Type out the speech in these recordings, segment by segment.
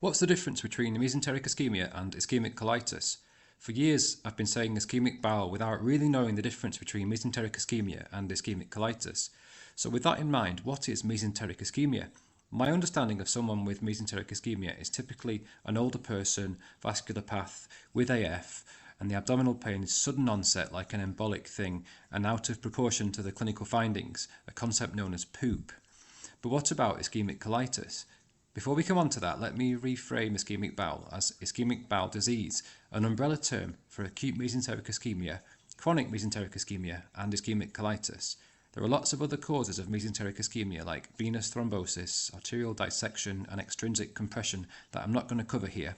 What's the difference between mesenteric ischemia and ischaemic colitis? For years, I've been saying ischaemic bowel without really knowing the difference between mesenteric ischemia and ischaemic colitis. So with that in mind, what is mesenteric ischemia? My understanding of someone with mesenteric ischemia is typically an older person, vascular path, with AF, and the abdominal pain is sudden onset like an embolic thing and out of proportion to the clinical findings, a concept known as poop. But what about ischemic colitis? Before we come on to that, let me reframe ischemic bowel as ischemic bowel disease, an umbrella term for acute mesenteric ischemia, chronic mesenteric ischemia, and ischemic colitis. There are lots of other causes of mesenteric ischemia like venous thrombosis, arterial dissection, and extrinsic compression that I'm not going to cover here.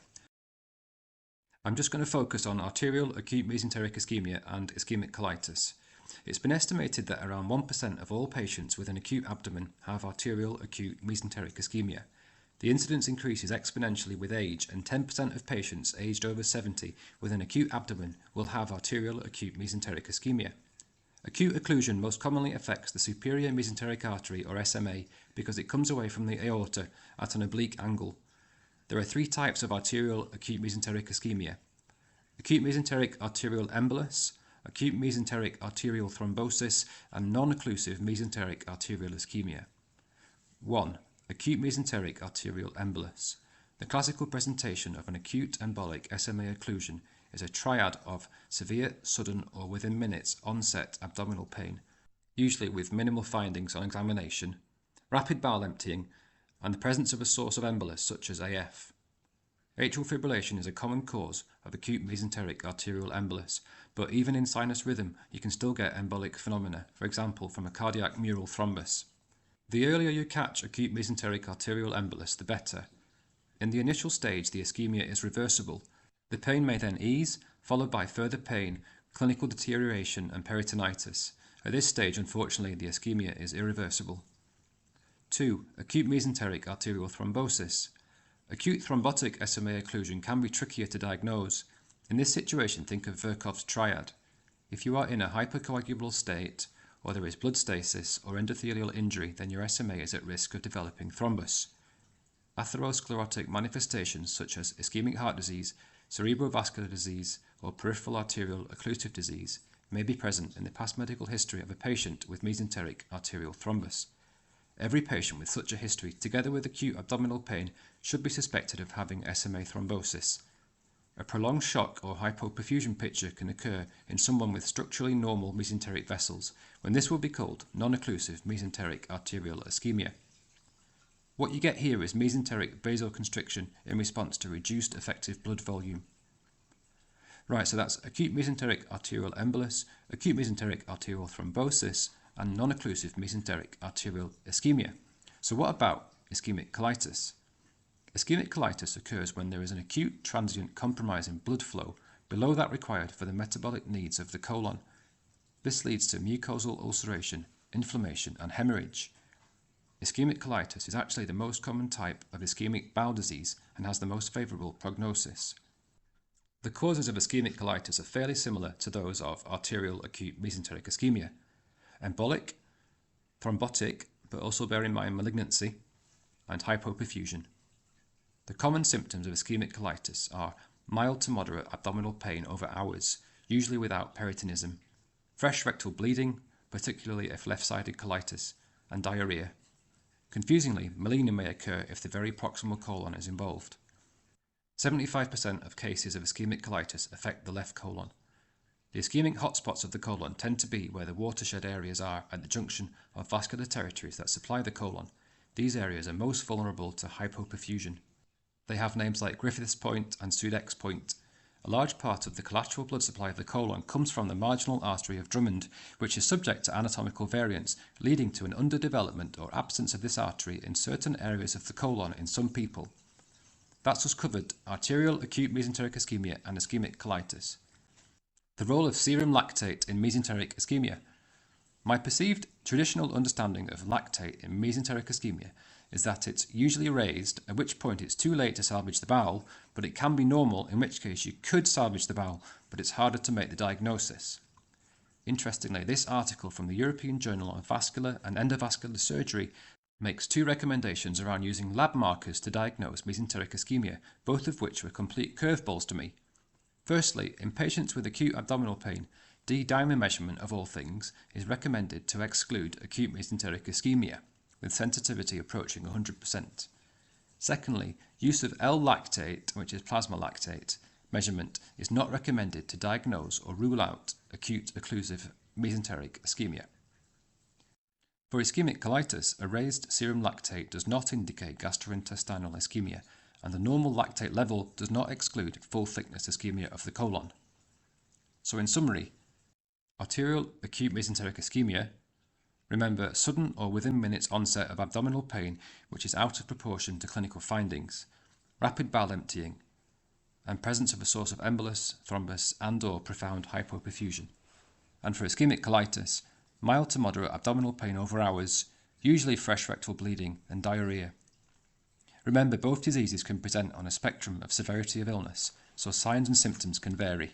I'm just going to focus on arterial acute mesenteric ischemia and ischemic colitis. It's been estimated that around 1% of all patients with an acute abdomen have arterial acute mesenteric ischemia. The incidence increases exponentially with age, and 10% of patients aged over 70 with an acute abdomen will have arterial acute mesenteric ischemia. Acute occlusion most commonly affects the superior mesenteric artery, or SMA, because it comes away from the aorta at an oblique angle. There are three types of arterial acute mesenteric ischemia: acute mesenteric arterial embolus, acute mesenteric arterial thrombosis, and non-occlusive mesenteric arterial ischemia. 1. Acute mesenteric arterial embolus. The classical presentation of an acute embolic SMA occlusion is a triad of severe, sudden, or within minutes onset abdominal pain, usually with minimal findings on examination, rapid bowel emptying, and the presence of a source of embolus such as AF. Atrial fibrillation is a common cause of acute mesenteric arterial embolus, but even in sinus rhythm you can still get embolic phenomena, for example from a cardiac mural thrombus. The earlier you catch acute mesenteric arterial embolus, the better. In the initial stage, the ischemia is reversible. The pain may then ease, followed by further pain, clinical deterioration, and peritonitis. At this stage, unfortunately, the ischemia is irreversible. 2. Acute mesenteric arterial thrombosis. Acute thrombotic SMA occlusion can be trickier to diagnose. In this situation, think of Virchow's triad. If you are in a hypercoagulable state, or there is blood stasis or endothelial injury, then your SMA is at risk of developing thrombus. Atherosclerotic manifestations such as ischemic heart disease, cerebrovascular disease, or peripheral arterial occlusive disease may be present in the past medical history of a patient with mesenteric arterial thrombus. Every patient with such a history, together with acute abdominal pain, should be suspected of having SMA thrombosis. A prolonged shock or hypoperfusion picture can occur in someone with structurally normal mesenteric vessels, when this will be called non-occlusive mesenteric arterial ischemia. What you get here is mesenteric vasoconstriction in response to reduced effective blood volume. Right, so that's acute mesenteric arterial embolus, acute mesenteric arterial thrombosis, and non-occlusive mesenteric arterial ischemia. So what about ischemic colitis? Ischemic colitis occurs when there is an acute transient compromise in blood flow below that required for the metabolic needs of the colon. This leads to mucosal ulceration, inflammation, and hemorrhage. Ischemic colitis is actually the most common type of ischemic bowel disease and has the most favourable prognosis. The causes of ischemic colitis are fairly similar to those of arterial acute mesenteric ischemia: embolic, thrombotic, but also bear in mind malignancy, and hypoperfusion. The common symptoms of ischemic colitis are mild to moderate abdominal pain over hours, usually without peritonism, fresh rectal bleeding, particularly if left-sided colitis, and diarrhea. Confusingly, malignum may occur if the very proximal colon is involved. 75% of cases of ischemic colitis affect the left colon. The ischemic hotspots of the colon tend to be where the watershed areas are at the junction of vascular territories that supply the colon. These areas are most vulnerable to hypoperfusion. They have names like Griffith's Point and Sudeck's Point. A large part of the collateral blood supply of the colon comes from the marginal artery of Drummond, which is subject to anatomical variance, leading to an underdevelopment or absence of this artery in certain areas of the colon in some people. That's us covered arterial acute mesenteric ischemia and ischemic colitis. The role of serum lactate in mesenteric ischemia. My perceived traditional understanding of lactate in mesenteric ischemia is that it's usually raised, at which point it's too late to salvage the bowel, but it can be normal, in which case you could salvage the bowel, but it's harder to make the diagnosis. Interestingly, this article from the European Journal on Vascular and Endovascular Surgery makes 2 recommendations around using lab markers to diagnose mesenteric ischemia, both of which were complete curveballs to me. Firstly, in patients with acute abdominal pain, D-dimer measurement of all things is recommended to exclude acute mesenteric ischemia, with sensitivity approaching 100%. Secondly, use of L-lactate, which is plasma lactate, measurement is not recommended to diagnose or rule out acute occlusive mesenteric ischemia. For ischemic colitis, a raised serum lactate does not indicate gastrointestinal ischemia, and a normal lactate level does not exclude full thickness ischemia of the colon. So in summary, arterial acute mesenteric ischemia, remember sudden or within minutes onset of abdominal pain which is out of proportion to clinical findings, rapid bowel emptying, and presence of a source of embolus, thrombus and/or profound hypoperfusion. And for ischemic colitis, mild to moderate abdominal pain over hours, usually fresh rectal bleeding and diarrhea. Remember, both diseases can present on a spectrum of severity of illness, so signs and symptoms can vary.